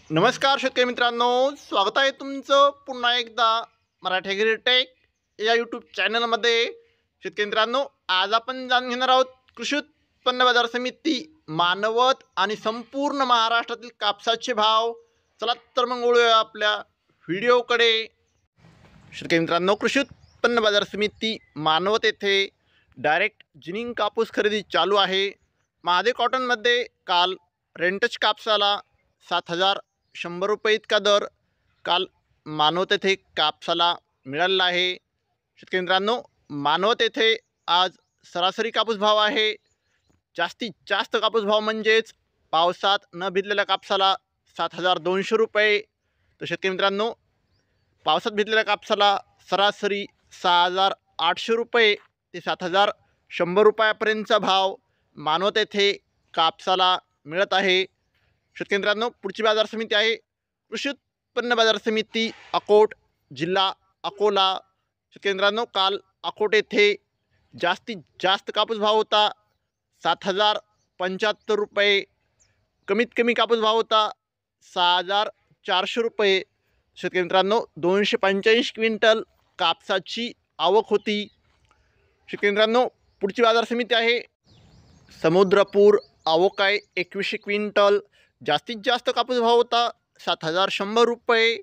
नमस्कार शेतकरी मित्रांनो, स्वागत आहे तुमचं पुन्हा एकदा मराठी ॲग्रीटेक या यूट्यूब चॅनलमध्ये. शेतकरी मित्रांनो, आज आपण जाणून घेणार आहोत कृषी उत्पन्न बाजार समिती मानवत आणि संपूर्ण महाराष्ट्रातील कापसाचे भाव. चला तर मग वळूया आपल्या व्हिडिओकडे. शेतकरी मित्रांनो, कृषी उत्पन्न बाजार समिती मानवत येथे डायरेक्ट जिनिंग कापूस खरेदी चालू आहे. महादे कॉटनमध्ये काल रेंटच कापसाला 7,100 रुपये इतका दर काल मानवत येथे कापसाला मिळालेला आहे. शेतकरी मित्रांनो, मानवत येथे आज सरासरी कापूस भाव आहे. जास्तीत जास्त कापूस भाव म्हणजेच पावसात न भिजलेल्या कापसाला 7,200 रुपये. तर शेतकरी मित्रांनो, पावसात भिजलेल्या कापसाला सरासरी 6,800 रुपये ते 7,100 रुपयापर्यंतचा भाव मानवत येथे कापसाला मिळत आहे. शेतकरी मित्रांनो, पुढची बाजार समिती आहे कृषी उत्पन्न बाजार समिती अकोट, जिल्हा अकोला. शेतकरी मित्रांनो, काल अकोट येथे जास्तीत जास्त कापूस भाव होता 7,075 रुपये. कमीत कमी कापूस भाव होता 6,400 रुपये. शेतकरी मित्रांनो, 285 क्विंटल कापसाची आवक होती. शेतकरी मित्रांनो, पुढची बाजार समिती आहे समुद्रपूर. आवक आहे 2100 क्विंटल. जास्तीत जास्त कापूस भाव होता 7,100 रुपये.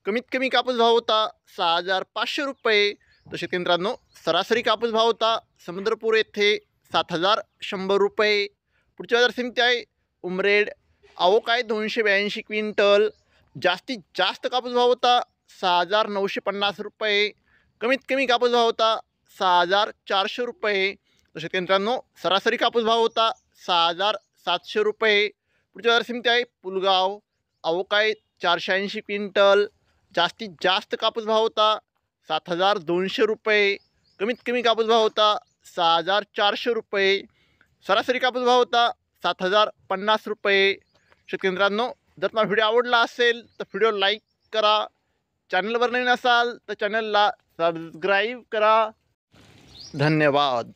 कमीत कमी कापूस भाव होता 6,500 रुपये. तर शेतकरी मित्रांनो, सरासरी कापूस भाव होता समुद्रपूर येथे 7,100 रुपये. पुढची बाजार समिती आहे उमरेड. आवक आहे 282 क्विंटल. जास्तीत जास्त कापूस भाव होता 6,950 रुपये. कमीत कमी कापूस भाव होता 6,400 रुपये. तर शेतकरी मित्रांनो, सरासरी कापूस भाव होता 6,700 रुपये. पुढची बाजार समिती आहे पुलगाव. आवक आहे 480 क्विंटल. जास्तीत जास्त कापूस भाव होता 7,200 रुपये. कमीत कमी कापूस भाव होता 6,400 रुपये. सरासरी कापूस भाव होता 7,050 रुपये. शेतकरी मित्रांनो, जर तुम्हाला व्हिडिओ आवडला असेल तर व्हिडिओ लाईक करा. चॅनलवर नवीन असाल तर चॅनलला सबस्क्राईब करा. धन्यवाद.